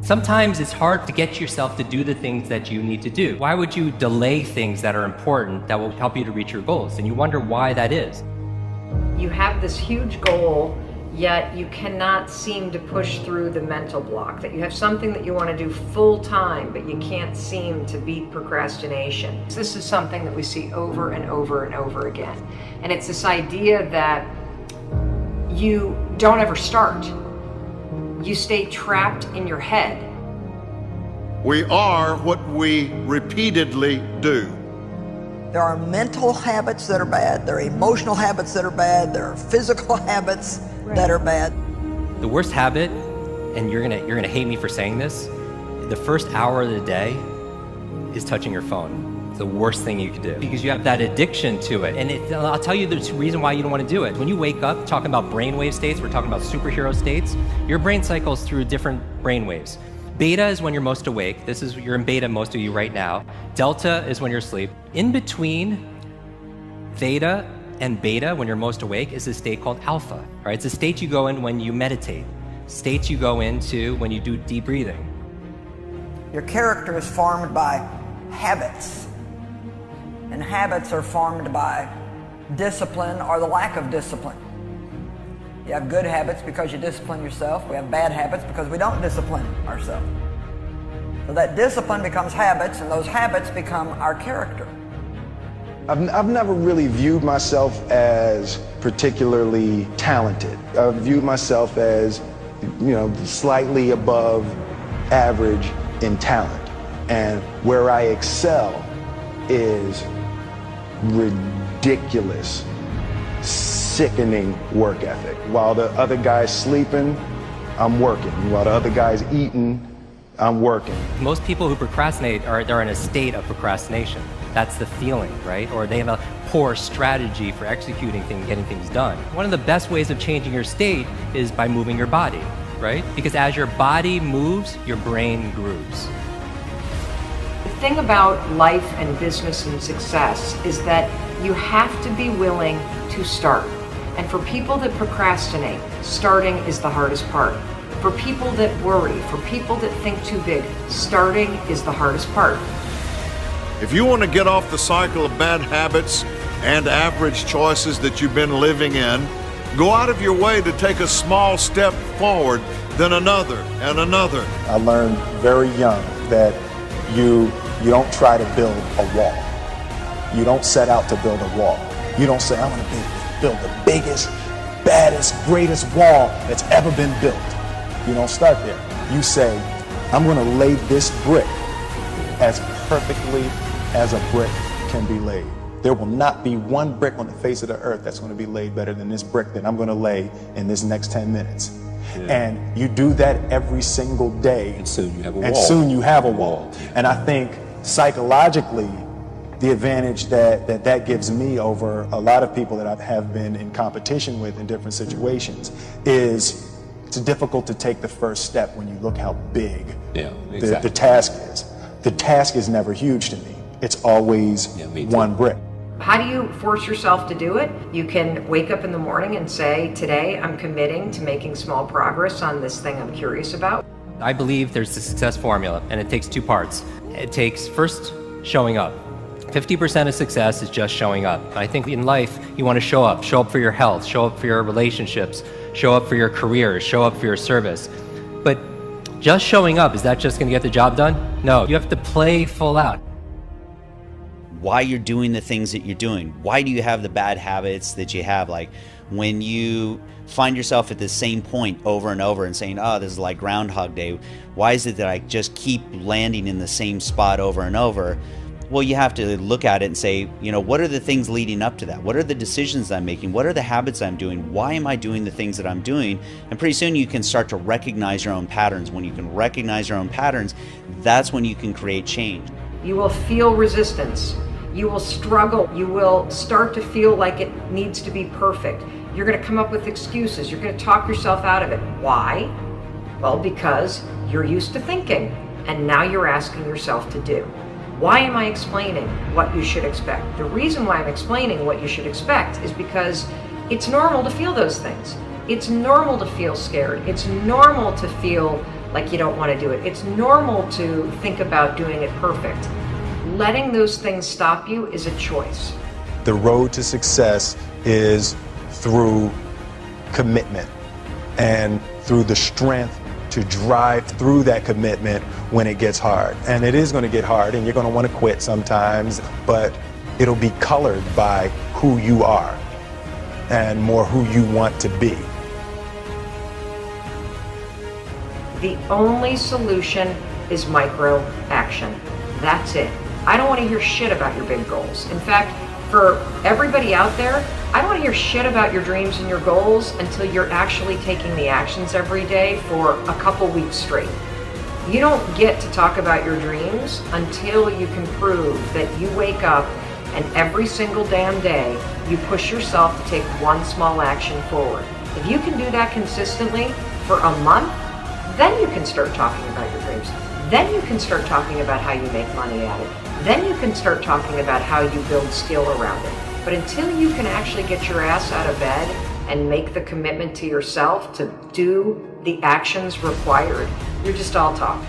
Sometimes it's hard to get yourself to do the things that you need to do. Why would you delay things that are important that will help you to reach your goals? And you wonder why that is. You have this huge goal, yet you cannot seem to push through the mental block. That you have something that you want to do full time, but you can't seem to beat procrastination. This is something that we see over and over and over again. And it's this idea that you don't ever start. You stay trapped in your head. We are what we repeatedly do. There are mental habits that are bad, there are emotional habits that are bad, there are physical habits that are bad. The worst habit, and you're gonna hate me for saying this, the first hour of the day is touching your phone. It's the worst thing you can do because you have that addiction to it. And I'll tell you the reason why you don't want to do it. When you wake up, talking about brainwave states, we're talking about superhero states, your brain cycles through different brainwaves. Beta is when you're most awake. You're in beta, most of you right now. Delta is when you're asleep. In between theta and beta, when you're most awake, is a state called alpha. Right? It's a state you go in when you meditate. States you go into when you do deep breathing. Your character is formed by habits. And habits are formed by discipline or the lack of discipline. You have good habits because you discipline yourself. We have bad habits because we don't discipline ourselves. So that discipline becomes habits, and those habits become our character. I've never really viewed myself as particularly talented. I've viewed myself as, slightly above average in talent. And where I excel is ridiculous, sickening work ethic. While the other guy's sleeping, I'm working. While the other guy's eating, I'm working. Most people who procrastinate they're in a state of procrastination. That's the feeling, right? Or they have a poor strategy for executing things, getting things done. One of the best ways of changing your state is by moving your body, right? Because as your body moves, your brain grooves. The thing about life and business and success is that you have to be willing to start. And for people that procrastinate, starting is the hardest part. For people that worry, for people that think too big, starting is the hardest part. If you want to get off the cycle of bad habits and average choices that you've been living in, go out of your way to take a small step forward, then another and another. I learned very young that you don't try to build a wall. You don't set out to build a wall. You don't say, I'm going to build the biggest, baddest, greatest wall that's ever been built. You don't start there. You say, I'm going to lay this brick as perfectly as a brick can be laid. There will not be one brick on the face of the earth that's going to be laid better than this brick that I'm going to lay in this next 10 minutes. Yeah. And you do that every single day. And soon you have a wall. And soon you have a wall. And I think psychologically, the advantage that gives me over a lot of people that I have been in competition with in different situations is it's difficult to take the first step when you look how big the task is. The task is never huge to me. It's always one brick. How do you force yourself to do it? You can wake up in the morning and say, today I'm committing to making small progress on this thing I'm curious about. I believe there's a success formula, and it takes two parts. It takes first showing up. 50% of success is just showing up. I think in life, you want to show up for your health, show up for your relationships, show up for your career, show up for your service. But just showing up, is that just going to get the job done? No, you have to play full out. Why you're doing the things that you're doing. Why do you have the bad habits that you have? Like when you find yourself at the same point over and over and saying, oh, this is like Groundhog Day. Why is it that I just keep landing in the same spot over and over? Well, you have to look at it and say, what are the things leading up to that? What are the decisions I'm making? What are the habits I'm doing? Why am I doing the things that I'm doing? And pretty soon you can start to recognize your own patterns. When you can recognize your own patterns, that's when you can create change. You will feel resistance. You will struggle. You will start to feel like it needs to be perfect. You're going to come up with excuses. You're going to talk yourself out of it. Why? Well, because you're used to thinking, and now you're asking yourself to do. Why am I explaining what you should expect? The reason why I'm explaining what you should expect is because it's normal to feel those things. It's normal to feel scared. It's normal to feel like you don't want to do it. It's normal to think about doing it perfect. Letting those things stop you is a choice. The road to success is through commitment and through the strength to drive through that commitment when it gets hard. And it is going to get hard and you're going to want to quit sometimes, but it'll be colored by who you are and more who you want to be. The only solution is micro action. That's it. I don't want to hear shit about your big goals. In fact, for everybody out there, I don't want to hear shit about your dreams and your goals until you're actually taking the actions every day for a couple weeks straight. You don't get to talk about your dreams until you can prove that you wake up and every single damn day you push yourself to take one small action forward. If you can do that consistently for a month, then you can start talking about your dreams. Then you can start talking about how you make money at it. Then you can start talking about how you build skill around it. But until you can actually get your ass out of bed and make the commitment to yourself to do the actions required, you're just all talk.